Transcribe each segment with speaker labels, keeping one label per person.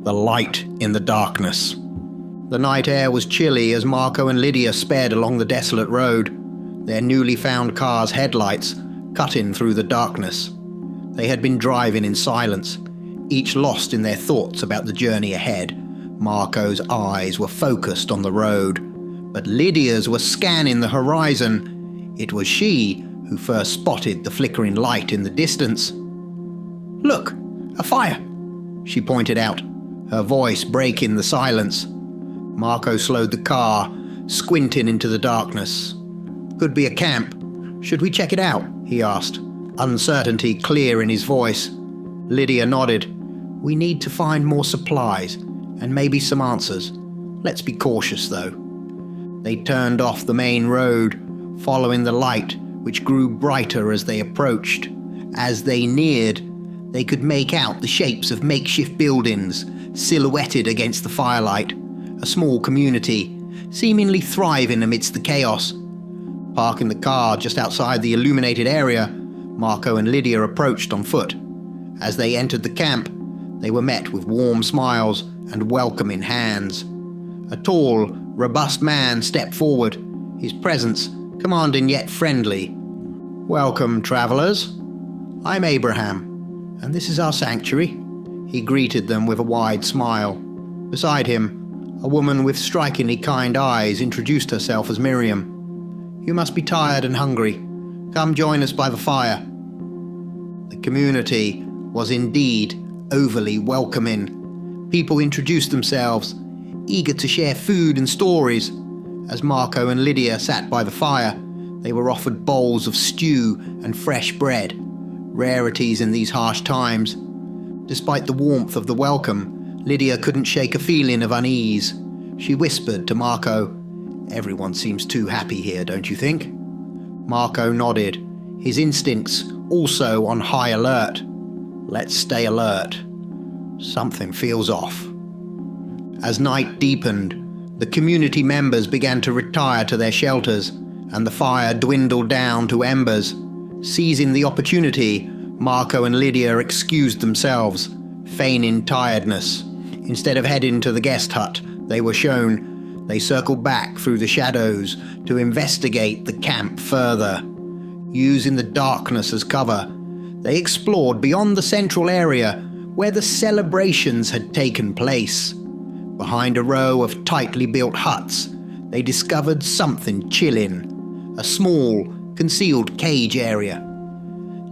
Speaker 1: the light in the darkness. The night air was chilly as Marco and Lydia sped along the desolate road, their newly found car's headlights cutting through the darkness. They had been driving in silence, each lost in their thoughts about the journey ahead. Marco's eyes were focused on the road, but Lydia's were scanning the horizon. It was she who first spotted the flickering light in the distance. "Look, a fire," she pointed out, her voice breaking the silence. Marco slowed the car, squinting into the darkness. "Could be a camp. Should we check it out?" he asked, uncertainty clear in his voice. Lydia nodded. "We need to find more supplies, and maybe some answers. Let's be cautious, though." They turned off the main road, following the light, which grew brighter as they approached. As they neared, they could make out the shapes of makeshift buildings, silhouetted against the firelight. A small community, seemingly thriving amidst the chaos. Parking the car just outside the illuminated area, Marco and Lydia approached on foot. As they entered the camp, they were met with warm smiles and welcoming hands. A tall, robust man stepped forward, his presence commanding yet friendly. "Welcome, travelers. I'm Abraham, and this is our sanctuary." He greeted them with a wide smile. Beside him, a woman with strikingly kind eyes introduced herself as Miriam. "You must be tired and hungry. Come join us by the fire." The community was indeed overly welcoming. People introduced themselves, eager to share food and stories. As Marco and Lydia sat by the fire, they were offered bowls of stew and fresh bread, rarities in these harsh times. Despite the warmth of the welcome, Lydia couldn't shake a feeling of unease. She whispered to Marco, "Everyone seems too happy here, don't you think?" Marco nodded, his instincts also on high alert. "Let's stay alert. Something feels off." As night deepened, the community members began to retire to their shelters, and the fire dwindled down to embers. Seizing the opportunity, Marco and Lydia excused themselves, feigning tiredness. Instead of heading to the guest hut they were shown, they circled back through the shadows to investigate the camp further. Using the darkness as cover, they explored beyond the central area where the celebrations had taken place. Behind a row of tightly built huts, they discovered something chilling, a small, concealed cage area.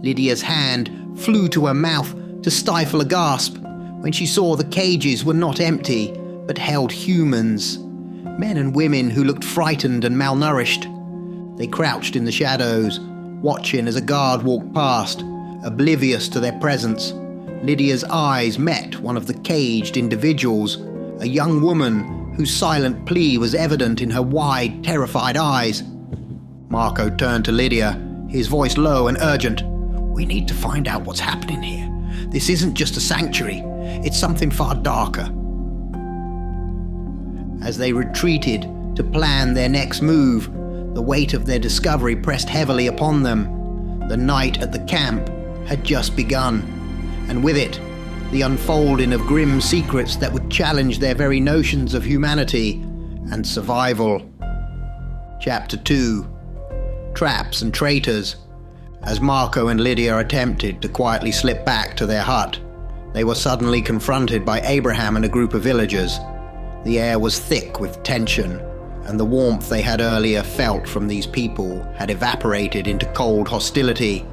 Speaker 1: Lydia's hand flew to her mouth to stifle a gasp when she saw the cages were not empty, but held humans. Men and women who looked frightened and malnourished. They crouched in the shadows, watching as a guard walked past, oblivious to their presence. Lydia's eyes met one of the caged individuals, a young woman whose silent plea was evident in her wide, terrified eyes. Marco turned to Lydia, his voice low and urgent. "We need to find out what's happening here. This isn't just a sanctuary, it's something far darker." As they retreated to plan their next move, the weight of their discovery pressed heavily upon them. The night at the camp had just begun, and with it, the unfolding of grim secrets that would challenge their very notions of humanity and survival. Chapter 2. Traps and Traitors. As Marco and Lydia attempted to quietly slip back to their hut, they were suddenly confronted by Abraham and a group of villagers. The air was thick with tension, and the warmth they had earlier felt from these people had evaporated into cold hostility.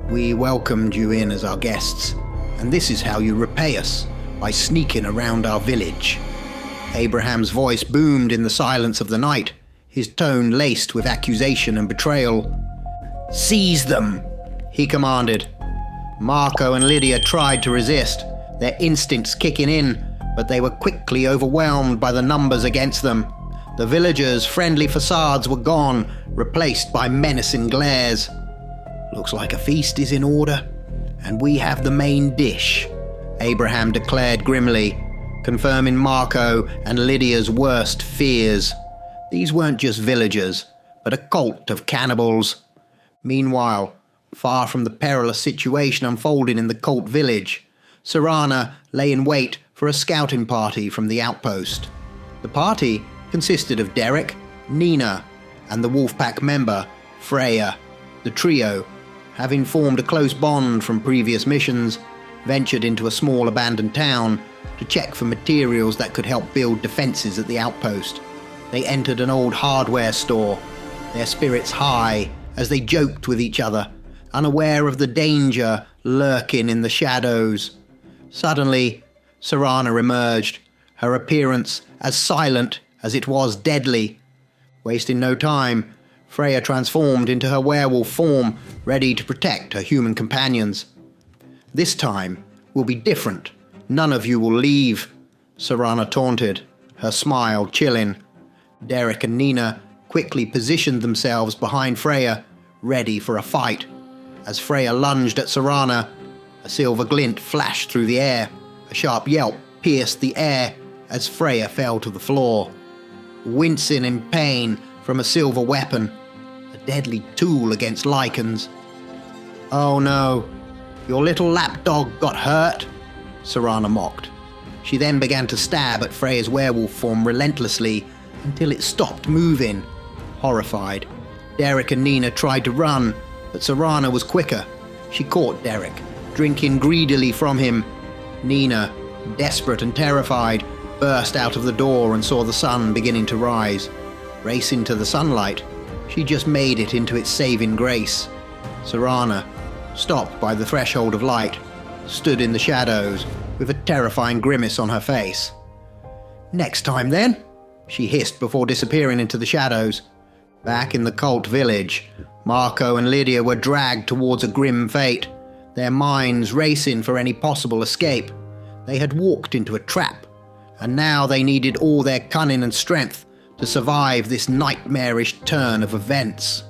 Speaker 1: "We welcomed you in as our guests, and this is how you repay us, by sneaking around our village." Abraham's voice boomed in the silence of the night, his tone laced with accusation and betrayal. "Seize them," he commanded. Marco and Lydia tried to resist, their instincts kicking in, but they were quickly overwhelmed by the numbers against them. The villagers' friendly facades were gone, replaced by menacing glares. "Looks like a feast is in order, and we have the main dish," Abraham declared grimly, confirming Marco and Lydia's worst fears. These weren't just villagers, but a cult of cannibals. Meanwhile, far from the perilous situation unfolding in the cult village, Sarana lay in wait for for a scouting party from the outpost. The party consisted of Derek, Nina, and the Wolfpack member, Freya. The trio, having formed a close bond from previous missions, ventured into a small abandoned town to check for materials that could help build defenses at the outpost. They entered an old hardware store, their spirits high as they joked with each other, unaware of the danger lurking in the shadows. Suddenly, Serana emerged, her appearance as silent as it was deadly. Wasting no time, Freya transformed into her werewolf form, ready to protect her human companions. "This time will be different. None of you will leave," Serana taunted, her smile chilling. Derek and Nina quickly positioned themselves behind Freya, ready for a fight. As Freya lunged at Serana, a silver glint flashed through the air. A sharp yelp pierced the air as Freya fell to the floor. Wincing in pain from a silver weapon, a deadly tool against lichens. "Oh no, your little lapdog got hurt?" Serana mocked. She then began to stab at Freya's werewolf form relentlessly until it stopped moving. Horrified, Derek and Nina tried to run, but Serana was quicker. She caught Derek, drinking greedily from him. Nina, desperate and terrified, burst out of the door and saw the sun beginning to rise. Racing to the sunlight, she just made it into its saving grace. Serana, stopped by the threshold of light, stood in the shadows with a terrifying grimace on her face. "Next time then," she hissed before disappearing into the shadows. Back in the cult village, Marco and Lydia were dragged towards a grim fate, their minds racing for any possible escape. They had walked into a trap, and now they needed all their cunning and strength to survive this nightmarish turn of events.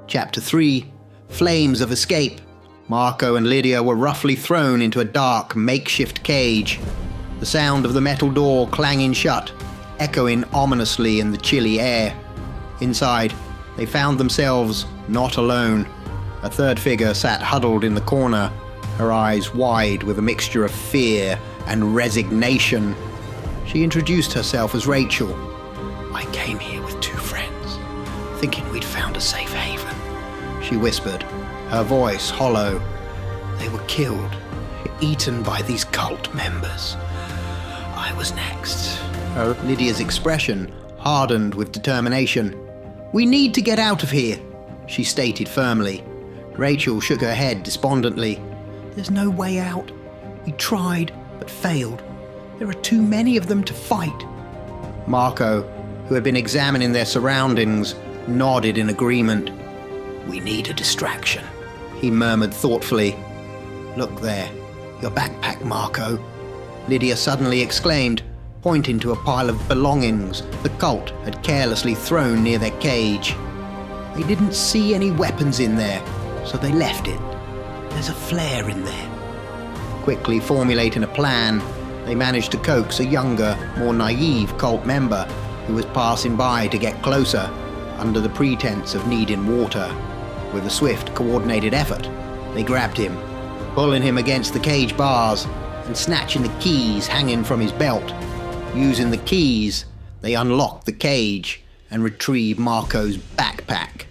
Speaker 1: Chapter 3: Flames of Escape. Marco and Lydia were roughly thrown into a dark, makeshift cage, the sound of the metal door clanging shut, echoing ominously in the chilly air. Inside, they found themselves not alone. A third figure sat huddled in the corner, her eyes wide with a mixture of fear and resignation. She introduced herself as Rachel. "I came here with 2 friends, thinking we'd found a safe haven," she whispered, her voice hollow. "They were killed, eaten by these cult members. I was next." Lydia's expression hardened with determination. "We need to get out of here," she stated firmly. Rachel shook her head despondently. "There's no way out. We tried, but failed. There are too many of them to fight." Marco, who had been examining their surroundings, nodded in agreement. "We need a distraction," he murmured thoughtfully. "Look there, your backpack, Marco," Lydia suddenly exclaimed, pointing to a pile of belongings the cult had carelessly thrown near their cage. They didn't see any weapons in there, so they left it. "There's a flare in there." Quickly formulating a plan, they managed to coax a younger, more naive cult member who was passing by to get closer, under the pretense of needing water. With a swift, coordinated effort, they grabbed him, pulling him against the cage bars and snatching the keys hanging from his belt. Using the keys, they unlocked the cage and retrieved Marco's backpack.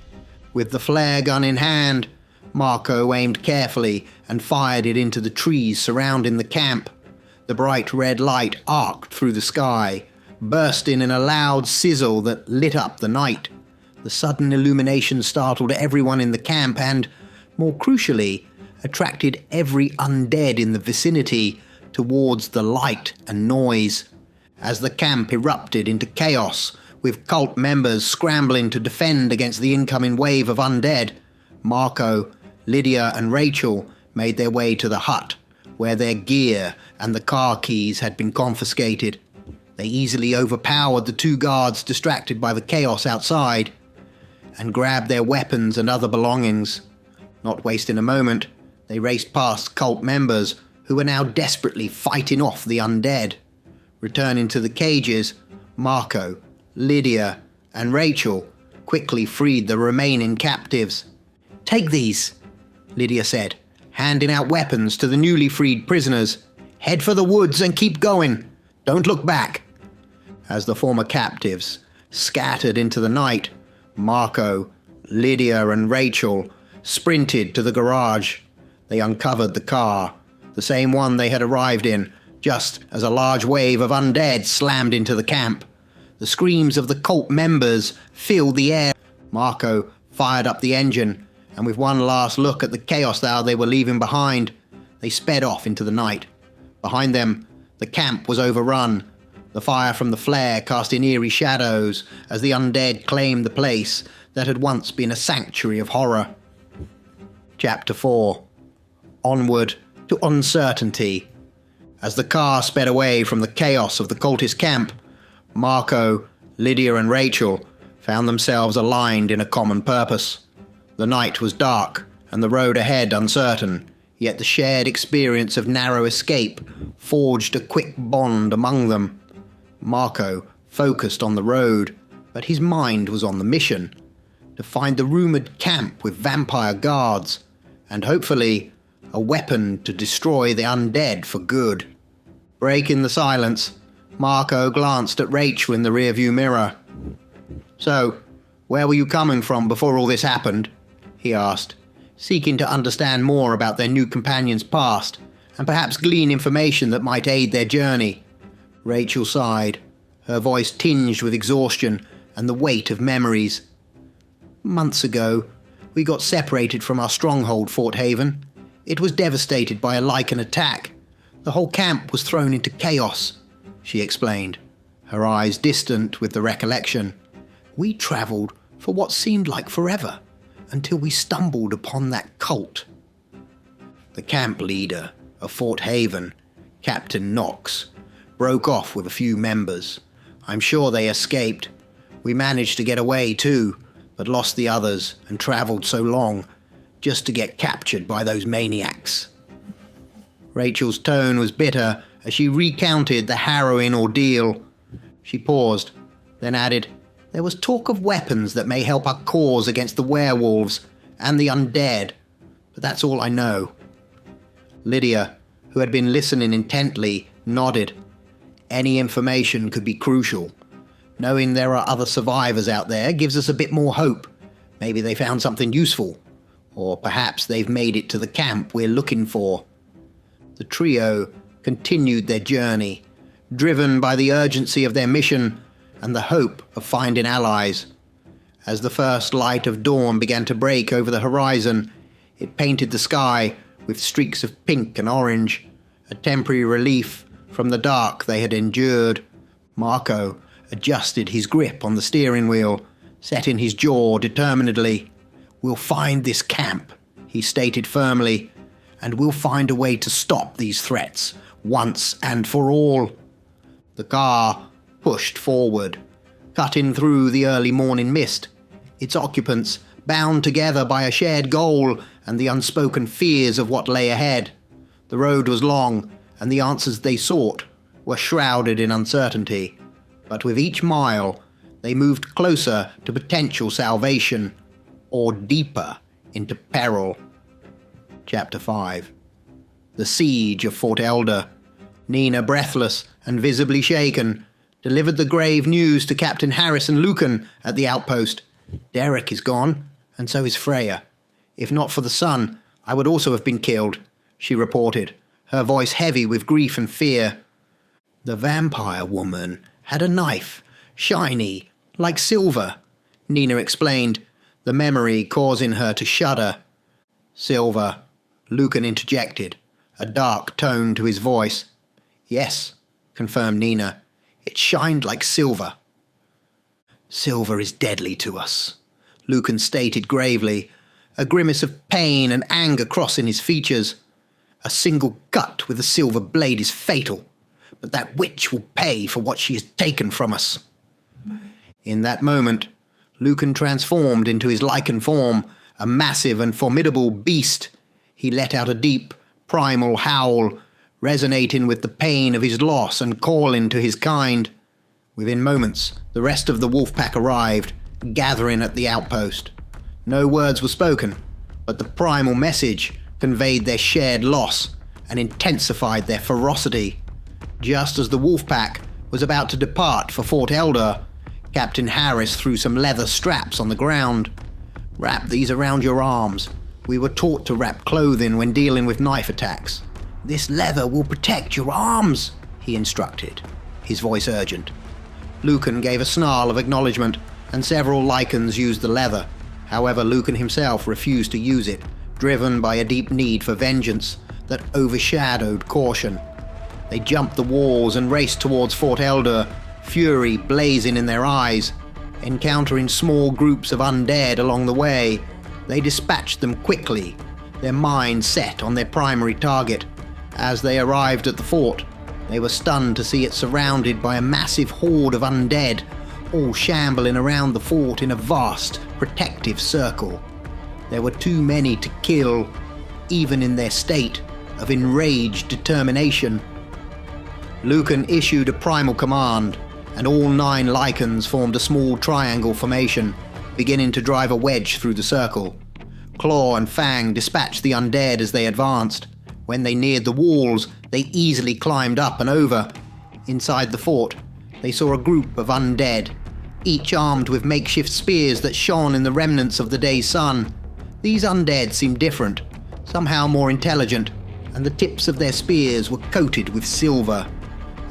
Speaker 1: With the flare gun in hand, Marco aimed carefully and fired it into the trees surrounding the camp. The bright red light arced through the sky, bursting in a loud sizzle that lit up the night. The sudden illumination startled everyone in the camp and, more crucially, attracted every undead in the vicinity towards the light and noise. As the camp erupted into chaos, with cult members scrambling to defend against the incoming wave of undead, Marco, Lydia and Rachel made their way to the hut, where their gear and the car keys had been confiscated. They easily overpowered the 2 guards distracted by the chaos outside, and grabbed their weapons and other belongings. Not wasting a moment, they raced past cult members who were now desperately fighting off the undead. Returning to the cages, Marco, Lydia, and Rachel quickly freed the remaining captives. "Take these," Lydia said, handing out weapons to the newly freed prisoners. Head for the woods and keep going. Don't look back." As the former captives scattered into the night, Marco, Lydia and Rachel sprinted to the garage. They uncovered the car, the same one they had arrived in, just as a large wave of undead slammed into the camp. The screams of the cult members filled the air. Marco fired up the engine, and with one last look at the chaos they were leaving behind, they sped off into the night. Behind them, the camp was overrun. The fire from the flare casting eerie shadows as the undead claimed the place that had once been a sanctuary of horror. Chapter 4. Onward to Uncertainty. As the car sped away from the chaos of the cultist camp, Marco, Lydia and Rachel found themselves aligned in a common purpose. The night was dark and the road ahead uncertain, yet the shared experience of narrow escape forged a quick bond among them. Marco focused on the road, but his mind was on the mission, to find the rumoured camp with vampire guards, and hopefully a weapon to destroy the undead for good. Breaking the silence, Marco glanced at Rachel in the rearview mirror. "So, where were you coming from before all this happened?" he asked, seeking to understand more about their new companion's past, and perhaps glean information that might aid their journey. Rachel sighed, her voice tinged with exhaustion and the weight of memories. "Months ago, we got separated from our stronghold, Fort Haven. It was devastated by a Lycan attack. The whole camp was thrown into chaos," she explained, her eyes distant with the recollection. "We travelled for what seemed like forever, until we stumbled upon that cult." The camp leader of Fort Haven, Captain Knox, broke off with a few members. I'm sure they escaped. We managed to get away too, but lost the others and travelled so long just to get captured by those maniacs. Rachel's tone was bitter as she recounted the harrowing ordeal. She paused, then added, "There was talk of weapons that may help our cause against the werewolves and the undead, but that's all I know." Lydia, who had been listening intently, nodded. Any information could be crucial. Knowing there are other survivors out there gives us a bit more hope. Maybe they found something useful, or perhaps they've made it to the camp we're looking for. The trio continued their journey, driven by the urgency of their mission and the hope of finding allies. As the first light of dawn began to break over the horizon, it painted the sky with streaks of pink and orange, a temporary relief from the dark they had endured. Marco adjusted his grip on the steering wheel, setting his jaw determinedly. "We'll find this camp," he stated firmly, "and we'll find a way to stop these threats once and for all." The car pushed forward, cutting through the early morning mist, its occupants bound together by a shared goal and the unspoken fears of what lay ahead. The road was long, and the answers they sought were shrouded in uncertainty. But with each mile, they moved closer to potential salvation, or deeper into peril. Chapter 5. The Siege of Fort Elder. Nina, breathless and visibly shaken, delivered the grave news to Captain Harris and Lucan at the outpost. "Derek is gone, and so is Freya. If not for the sun, I would also have been killed," she reported, her voice heavy with grief and fear. "The vampire woman had a knife, shiny, like silver," Nina explained, the memory causing her to shudder. "Silver," Lucan interjected, a dark tone to his voice. "Yes," confirmed Nina. "It shined like silver." "Silver is deadly to us," Lucan stated gravely, a grimace of pain and anger crossing his features. "A single cut with a silver blade is fatal, but that witch will pay for what she has taken from us." In that moment, Lucan transformed into his Lycan form, a massive and formidable beast. He let out a deep, primal howl, resonating with the pain of his loss and calling to his kind. Within moments, the rest of the wolf pack arrived, gathering at the outpost. No words were spoken, but the primal message conveyed their shared loss and intensified their ferocity. Just as the wolf pack was about to depart for Fort Elder, Captain Harris threw some leather straps on the ground. "Wrap these around your arms. We were taught to wrap clothing when dealing with knife attacks. This leather will protect your arms," he instructed, his voice urgent. Lucan gave a snarl of acknowledgement, and several Lycans used the leather. However, Lucan himself refused to use it, driven by a deep need for vengeance that overshadowed caution. They jumped the walls and raced towards Fort Elder, fury blazing in their eyes. Encountering small groups of undead along the way, they dispatched them quickly, their minds set on their primary target. As they arrived at the fort, they were stunned to see it surrounded by a massive horde of undead, all shambling around the fort in a vast, protective circle. There were too many to kill, even in their state of enraged determination. Lucan issued a primal command, and all 9 Lycans formed a small triangle formation, beginning to drive a wedge through the circle. Claw and Fang dispatched the undead as they advanced. When they neared the walls, they easily climbed up and over. Inside the fort, they saw a group of undead, each armed with makeshift spears that shone in the remnants of the day's sun. These undead seemed different, somehow more intelligent, and the tips of their spears were coated with silver.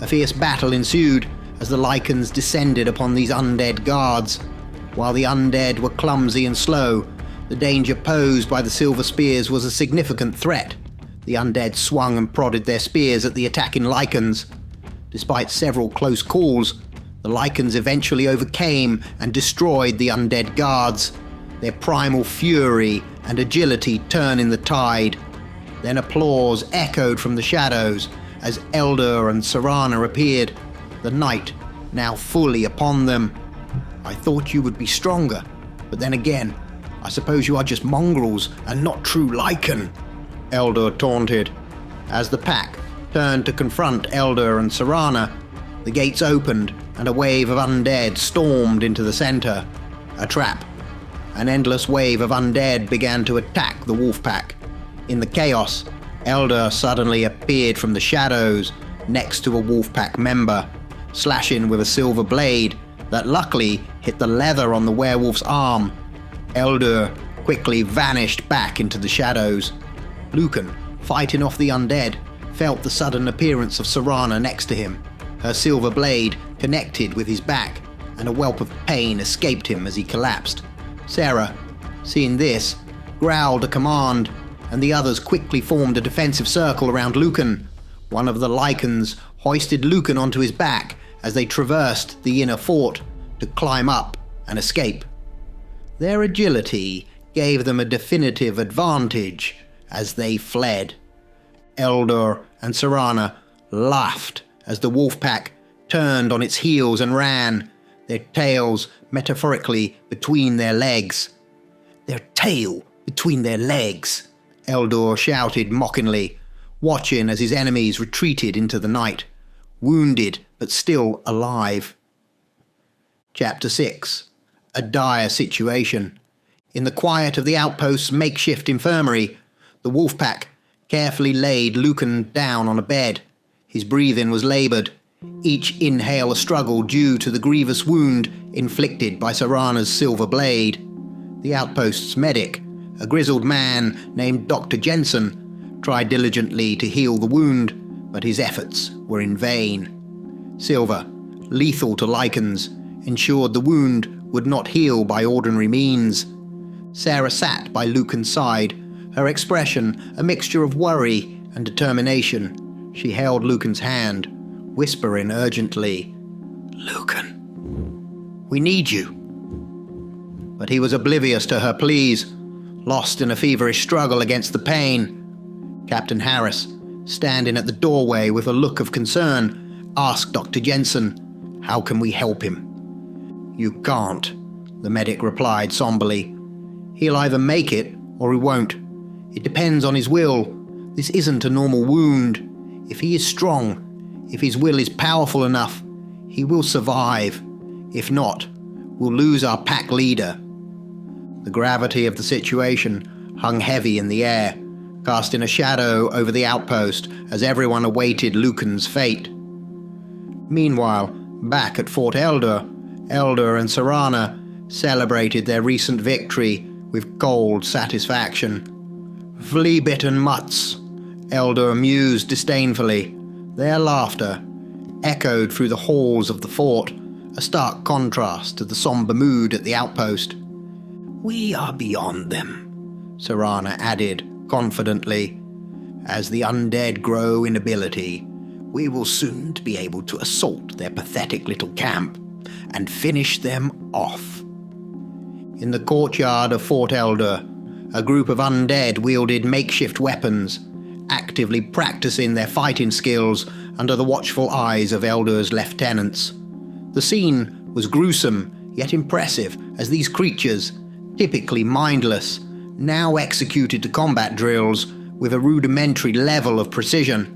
Speaker 1: A fierce battle ensued as the Lycans descended upon these undead guards. While the undead were clumsy and slow, the danger posed by the silver spears was a significant threat. The undead swung and prodded their spears at the attacking Lycans. Despite several close calls, the Lycans eventually overcame and destroyed the undead guards, their primal fury and agility turning the tide. Then applause echoed from the shadows as Elder and Serana appeared, the night now fully upon them. "I thought you would be stronger, but then again, I suppose you are just mongrels and not true Lycan," Elder taunted. As the pack turned to confront Elder and Serana, the gates opened and a wave of undead stormed into the center. A trap. An endless wave of undead began to attack the wolf pack. In the chaos, Elder suddenly appeared from the shadows next to a wolf pack member, slashing with a silver blade that luckily hit the leather on the werewolf's arm. Elder quickly vanished back into the shadows. Lucan, fighting off the undead, felt the sudden appearance of Serana next to him. Her silver blade connected with his back, and a whelp of pain escaped him as he collapsed. Sarah, seeing this, growled a command, and the others quickly formed a defensive circle around Lucan. One of the Lycans hoisted Lucan onto his back as they traversed the inner fort to climb up and escape. Their agility gave them a definitive advantage as they fled. Elder and Serana laughed as the wolf pack turned on its heels and ran, their tails metaphorically between their legs. "Their tail between their legs," Eldor shouted mockingly, watching as his enemies retreated into the night, wounded but still alive. Chapter 6. A dire situation. In the quiet of the outpost's makeshift infirmary, the wolf pack carefully laid Lucan down on a bed. His breathing was laboured, each inhale a struggle due to the grievous wound inflicted by Serana's silver blade. The outpost's medic, a grizzled man named Dr. Jensen, tried diligently to heal the wound, but his efforts were in vain. Silver, lethal to Lycans, ensured the wound would not heal by ordinary means. Sarah sat by Lucan's side, her expression a mixture of worry and determination. She held Lucan's hand, whispering urgently, "Lucan, we need you." But he was oblivious to her pleas, lost in a feverish struggle against the pain. Captain Harris, standing at the doorway with a look of concern, asked Dr. Jensen, "How can we help him?" "You can't," the medic replied somberly. "He'll either make it or he won't. It depends on his will. This isn't a normal wound. If he is strong, if his will is powerful enough, he will survive. If not, we'll lose our pack leader." The gravity of the situation hung heavy in the air, casting a shadow over the outpost as everyone awaited Lucan's fate. Meanwhile, back at Fort Elder, Elder and Serana celebrated their recent victory with cold satisfaction. "Flea-bitten mutts," Elder mused disdainfully. Their laughter echoed through the halls of the fort, a stark contrast to the somber mood at the outpost. "We are beyond them," Serana added confidently. "As the undead grow in ability, we will soon be able to assault their pathetic little camp and finish them off." In the courtyard of Fort Elder, a group of undead wielded makeshift weapons, actively practicing their fighting skills under the watchful eyes of Elder's lieutenants. The scene was gruesome yet impressive as these creatures, typically mindless, now executed the combat drills with a rudimentary level of precision.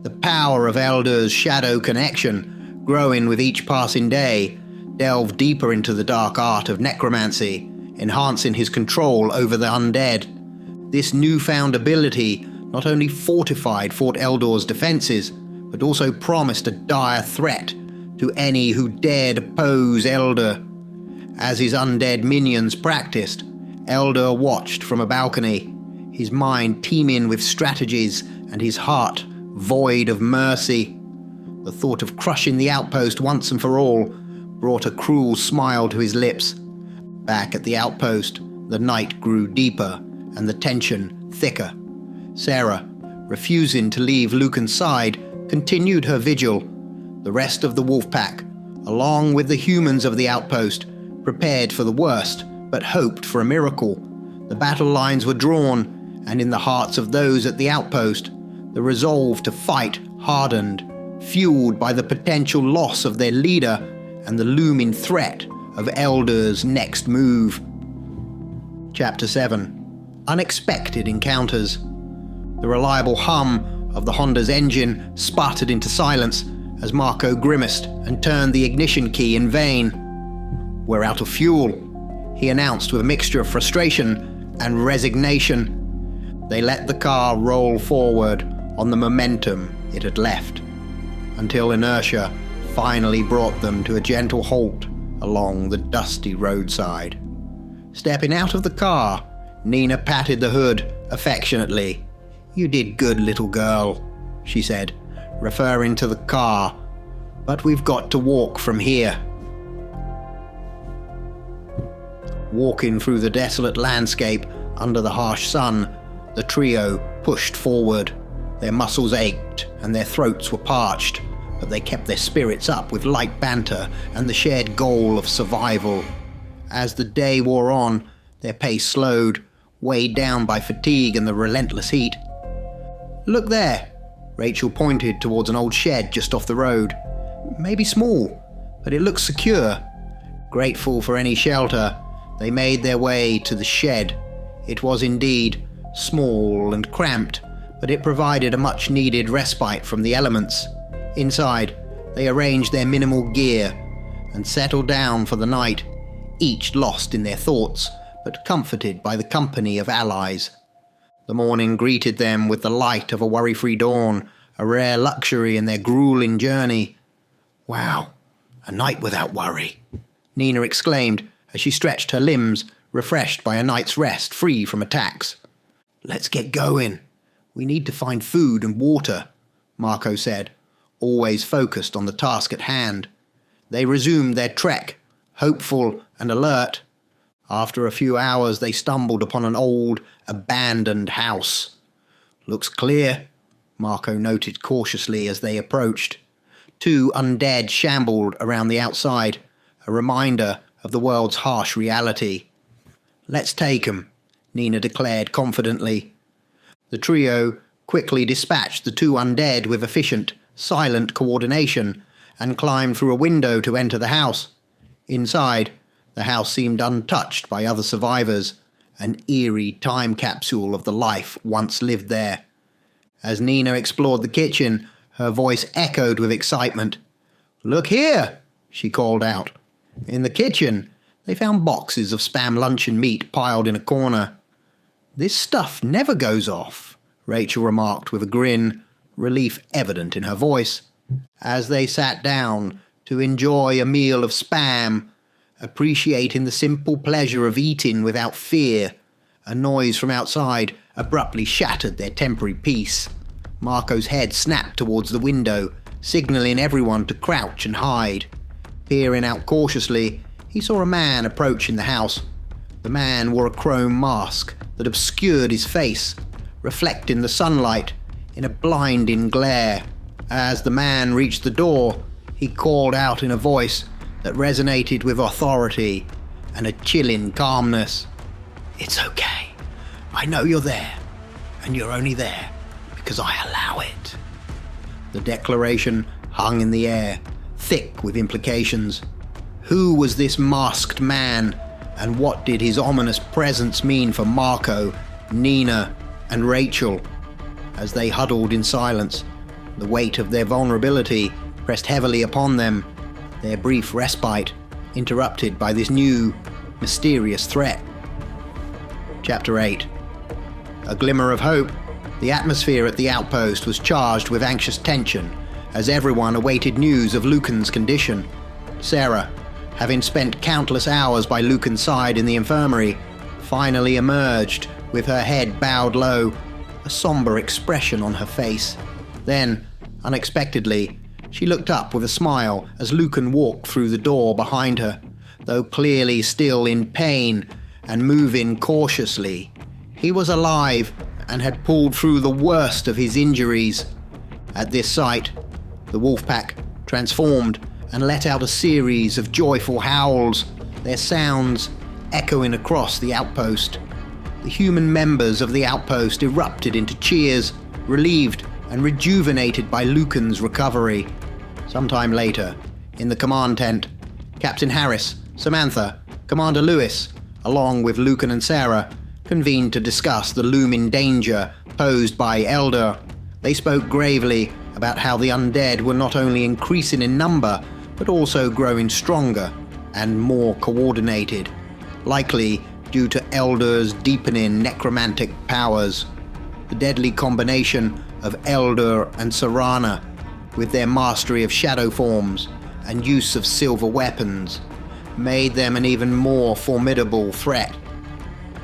Speaker 1: The power of Elder's shadow connection, growing with each passing day, delved deeper into the dark art of necromancy, enhancing his control over the undead. This newfound ability not only fortified Fort Eldor's defenses, but also promised a dire threat to any who dared oppose Elder. As his undead minions practiced, Elder watched from a balcony, his mind teeming with strategies and his heart void of mercy. The thought of crushing the outpost once and for all brought a cruel smile to his lips. Back at the outpost, the night grew deeper and the tension thicker. Sarah, refusing to leave Lucan's side, continued her vigil. The rest of the wolf pack, along with the humans of the outpost, prepared for the worst, but hoped for a miracle. The battle lines were drawn, and in the hearts of those at the outpost, the resolve to fight hardened, fueled by the potential loss of their leader and the looming threat of Elder's next move. Chapter 7. Unexpected Encounters. The reliable hum of the Honda's engine sputtered into silence as Marco grimaced and turned the ignition key in vain. "We're out of fuel," he announced with a mixture of frustration and resignation. They let the car roll forward on the momentum it had left, until inertia finally brought them to a gentle halt along the dusty roadside. Stepping out of the car, Nina patted the hood affectionately. "You did good, little girl," she said, referring to the car, "but we've got to walk from here." Walking through the desolate landscape under the harsh sun, the trio pushed forward. Their muscles ached and their throats were parched, but they kept their spirits up with light banter and the shared goal of survival. As the day wore on, their pace slowed, weighed down by fatigue and the relentless heat. "Look there," Rachel pointed towards an old shed just off the road. "Maybe small, but it looks secure." Grateful for any shelter, they made their way to the shed. It was indeed small and cramped, but it provided a much-needed respite from the elements. Inside, they arranged their minimal gear and settled down for the night, each lost in their thoughts, but comforted by the company of allies. The morning greeted them with the light of a worry-free dawn, a rare luxury in their grueling journey. "Wow, a night without worry," Nina exclaimed as she stretched her limbs, refreshed by a night's rest free from attacks. "Let's get going. We need to find food and water," Marco said, always focused on the task at hand. They resumed their trek, hopeful and alert. After a few hours, they stumbled upon an old, abandoned house. "Looks clear," Marco noted cautiously as they approached. Two undead shambled around the outside, a reminder of the world's harsh reality. "Let's take 'em," Nina declared confidently. The trio quickly dispatched the two undead with efficient, silent coordination and climbed through a window to enter the house. Inside, the house seemed untouched by other survivors, an eerie time capsule of the life once lived there. As Nina explored the kitchen, her voice echoed with excitement. "Look here," she called out. In the kitchen, they found boxes of Spam luncheon meat piled in a corner. "This stuff never goes off," Rachel remarked with a grin, relief evident in her voice, as they sat down to enjoy a meal of spam, appreciating the simple pleasure of eating without fear. A noise from outside abruptly shattered their temporary peace. Marco's head snapped towards the window, signalling everyone to crouch and hide. Peering out cautiously, he saw a man approaching the house. The man wore a chrome mask that obscured his face, reflecting the sunlight in a blinding glare. As the man reached the door, he called out in a voice that resonated with authority and a chilling calmness. "It's okay. I know you're there, and you're only there because I allow it." The declaration hung in the air, thick with implications. Who was this masked man, and what did his ominous presence mean for Marco, Nina, and Rachel? As they huddled in silence, the weight of their vulnerability pressed heavily upon them, their brief respite interrupted by this new, mysterious threat. Chapter 8. A glimmer of hope. The atmosphere at the outpost was charged with anxious tension as everyone awaited news of Lucan's condition. Sarah, having spent countless hours by Lucan's side in the infirmary, finally emerged with her head bowed low, a somber expression on her face. Then, unexpectedly, she looked up with a smile as Lucan walked through the door behind her, though clearly still in pain and moving cautiously. He was alive and had pulled through the worst of his injuries. At this sight, the wolf pack transformed and let out a series of joyful howls, their sounds echoing across the outpost. The human members of the outpost erupted into cheers, relieved and rejuvenated by Lucan's recovery. Sometime later, in the command tent, Captain Harris, Samantha, Commander Lewis, along with Lucan and Sarah, convened to discuss the looming danger posed by Elder. They spoke gravely about how the undead were not only increasing in number, but also growing stronger and more coordinated, likely due to Elder's deepening necromantic powers. The deadly combination of Elder and Serana, with their mastery of shadow forms and use of silver weapons, made them an even more formidable threat.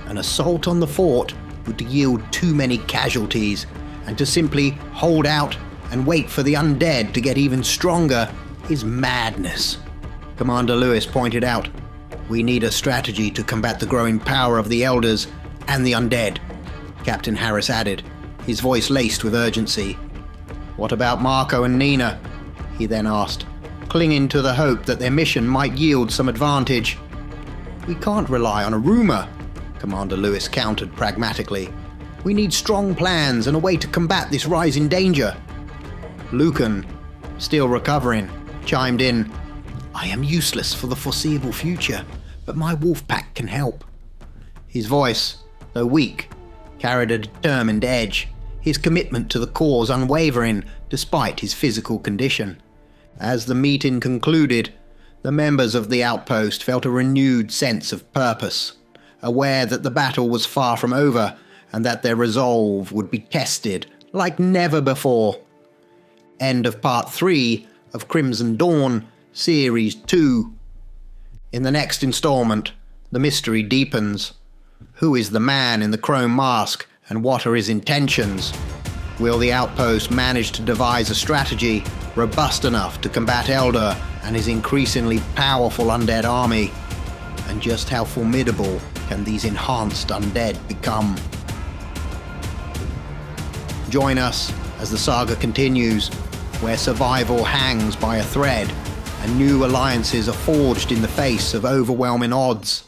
Speaker 1: An assault on the fort would yield too many casualties, and to simply hold out and wait for the undead to get even stronger is madness. Commander Lewis pointed out, "We need a strategy to combat the growing power of the elders and the undead," Captain Harris added, his voice laced with urgency. "What about Marco and Nina?" he then asked, clinging to the hope that their mission might yield some advantage. "We can't rely on a rumor," Commander Lewis countered pragmatically. "We need strong plans and a way to combat this rising danger." Lucan, still recovering, chimed in, "I am useless for the foreseeable future, but my wolf pack can help." His voice, though weak, carried a determined edge, his commitment to the cause unwavering despite his physical condition. As the meeting concluded, the members of the outpost felt a renewed sense of purpose, aware that the battle was far from over and that their resolve would be tested like never before. End of Part 3 of Crimson Dawn, Series 2. In the next installment, the mystery deepens. Who is the man in the chrome mask, and what are his intentions? Will the outpost manage to devise a strategy robust enough to combat Elder and his increasingly powerful undead army? And just how formidable can these enhanced undead become? Join us as the saga continues, where survival hangs by a thread and new alliances are forged in the face of overwhelming odds.